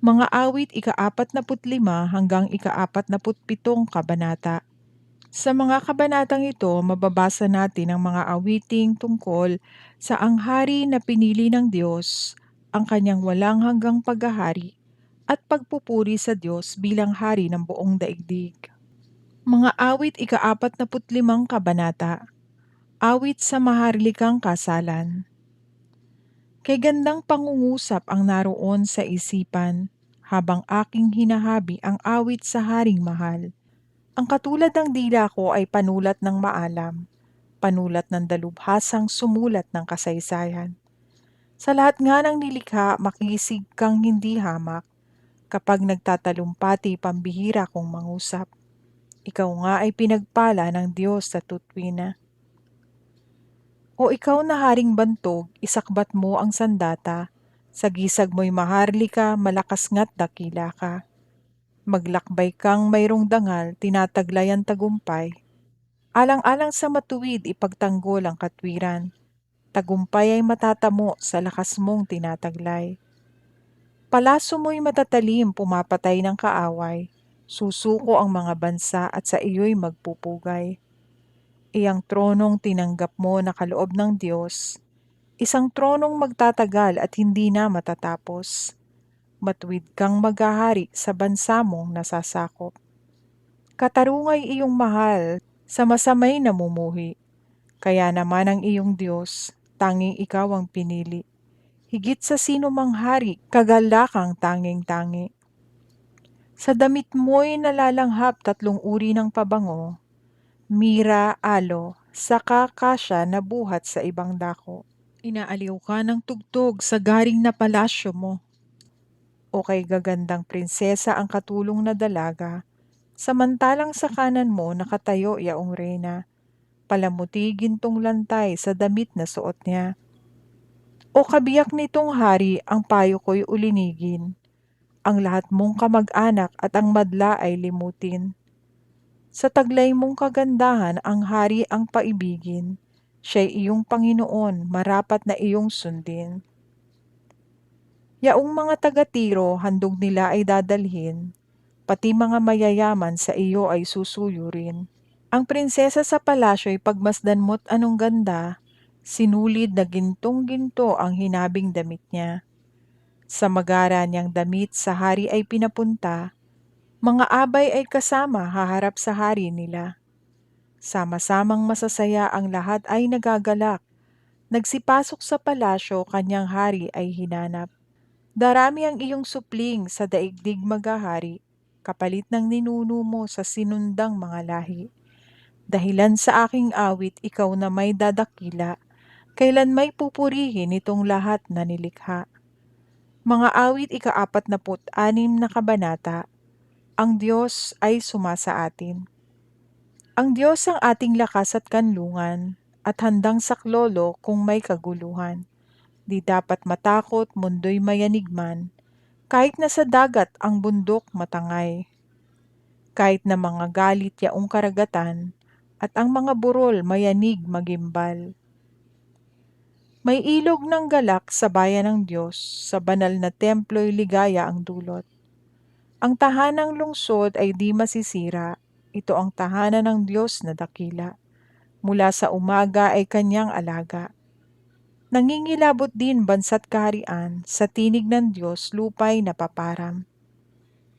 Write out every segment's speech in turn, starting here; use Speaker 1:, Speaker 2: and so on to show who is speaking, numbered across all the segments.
Speaker 1: Mga awit ika-45 hanggang ika-47 kabanata. Sa mga kabanatang ito, mababasa natin ang mga awiting tungkol sa ang hari na pinili ng Diyos, ang kanyang walang hanggang paghahari, at pagpupuri sa Diyos bilang hari ng buong daigdig. Mga awit ika-45 kabanata. Awit sa maharlikang kasalan. Kay gandang pangungusap ang naroon sa isipan, habang aking hinahabi ang awit sa haring mahal. Ang katulad ng dila ko ay panulat ng maalam, panulat ng dalubhasang sumulat ng kasaysayan. Sa lahat nga ng nilikha, makisig kang hindi hamak, kapag nagtatalumpati pambihira kong mangusap. Ikaw nga ay pinagpala ng Diyos sa tutuwina. O ikaw na haring bantog, isakbat mo ang sandata, sa gisag mo'y maharlika, malakas nga't dakila ka. Maglakbay kang mayroong dangal, tinataglay ang tagumpay. Alang-alang sa matuwid, ipagtanggol ang katwiran. Tagumpay ay matatamo sa lakas mong tinataglay. Palaso mo'y matatalim, pumapatay ng kaaway. Susuko ang mga bansa at sa iyo'y magpupugay. Iyang tronong tinanggap mo na kaloob ng Diyos, isang tronong magtatagal at hindi na matatapos. Matuwid kang maghahari sa bansa mong nasasakop. Katarungay iyong mahal sa masamay namumuhi. Kaya naman ang iyong Diyos, tanging ikaw ang pinili. Higit sa sino mang hari, kagalakang tanging-tangi. Sa damit mo'y nalalanghap 3 uri ng pabango, mira, alo, saka kasya na buhat sa ibang dako. Inaaliw ka ng tugtog sa garing na palasyo mo. O kay gagandang prinsesa ang katulong na dalaga, samantalang sa kanan mo nakatayo yaong reyna, palamuti gintong lantay sa damit na suot niya. O kabiyak nitong hari, ang payo ko'y ulinigin, ang lahat mong kamag-anak at ang madla ay limutin. Sa taglay mong kagandahan ang hari ang paibigin, siya'y iyong Panginoon, marapat na iyong sundin. Yaong mga taga-Tiro, handog nila ay dadalhin, pati mga mayayaman sa iyo ay susuyurin. Ang prinsesa sa palasyo'y pagmasdan mo't anong ganda, sinulid na gintong-ginto ang hinabing damit niya. Sa magara niyang damit sa hari ay pinapunta, mga abay ay kasama haharap sa hari nila. Sama-samang masasaya ang lahat ay nagagalak, nagsipasok sa palasyo kanyang hari ay hinanap. Darami ang iyong supling sa daigdig maghahari, kapalit ng ninuno mo sa sinundang mga lahi. Dahilan sa aking awit, ikaw na may dadakila, kailan may pupurihin itong lahat na nilikha. Mga awit ika-46 na kabanata. Ang Diyos ay sumasa atin. Ang Diyos ang ating lakas at kanlungan, at handang saklolo kung may kaguluhan. Di dapat matakot, mundo'y mayanigman, kahit na sa dagat ang bundok matangay. Kahit na mga galit yaong karagatan, at ang mga burol mayanig magimbal. May ilog ng galak sa bayan ng Diyos, sa banal na templo'y ligaya ang dulot. Ang tahanang lungsod ay di masisira, ito ang tahanan ng Diyos na dakila. Mula sa umaga ay kanyang alaga. Nangingilabot din bansa't kaharian, sa tinig ng Diyos lupa'y napaparam.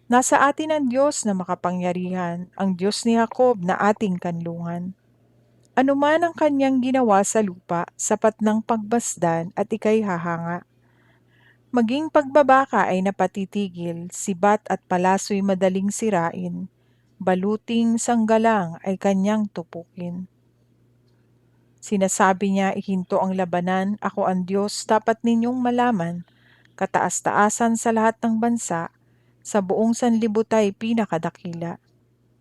Speaker 1: Nasa atin ang Diyos na makapangyarihan, ang Diyos ni Jacob na ating kanlungan. Ano man ang kanyang ginawa sa lupa, sapat ng pagbasdan at ika'y hahanga. Maging pagbabaka ay napatitigil, sibat at palaso'y madaling sirain, baluting sanggalang ay kanyang tupukin. Sinasabi niya, ihinto ang labanan, ako ang Diyos, dapat ninyong malaman, kataas-taasan sa lahat ng bansa, sa buong sanlibutan pinakadakila.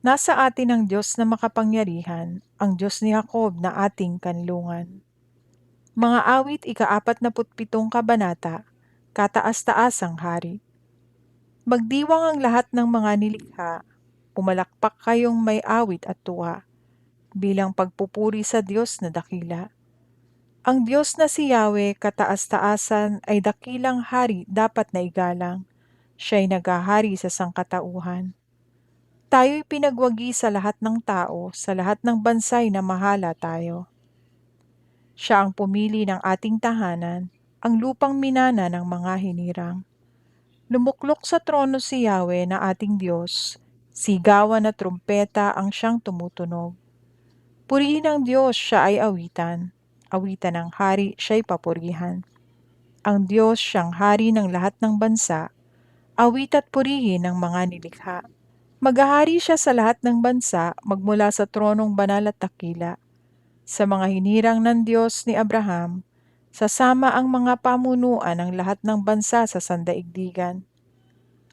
Speaker 1: Nasa atin ang Diyos na makapangyarihan, ang Diyos ni Jacob na ating kanlungan. Mga awit ika-47 kabanata, kataas-taasang hari. Magdiwang ang lahat ng mga nilikha, pumalakpak kayong may awit at tuwa, bilang pagpupuri sa Diyos na dakila. Ang Diyos na si Yahweh kataas-taasan ay dakilang hari dapat na igalang, Siya'y naghahari sa sangkatauhan. Tayo'y pinagwagi sa lahat ng tao, sa lahat ng bansay na mahala tayo. Siya ang pumili ng ating tahanan, ang lupang minana ng mga hinirang. Lumuklok sa trono si Yahweh na ating Diyos, sigawan na trumpeta ang siyang tumutunog. Purihin ang Diyos, siya ay awitan. Awitan ng hari, siya'y papurihan. Ang Diyos siyang hari ng lahat ng bansa, awit at purihin ng mga nilikha. Maghahari siya sa lahat ng bansa, magmula sa tronong banal at dakila. Sa mga hinirang ng Diyos ni Abraham, sasama ang mga pamunuan ng lahat ng bansa sa sandaigdigan.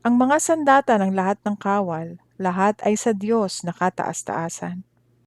Speaker 1: Ang mga sandata ng lahat ng kawal, lahat ay sa Diyos na kataas-taasan.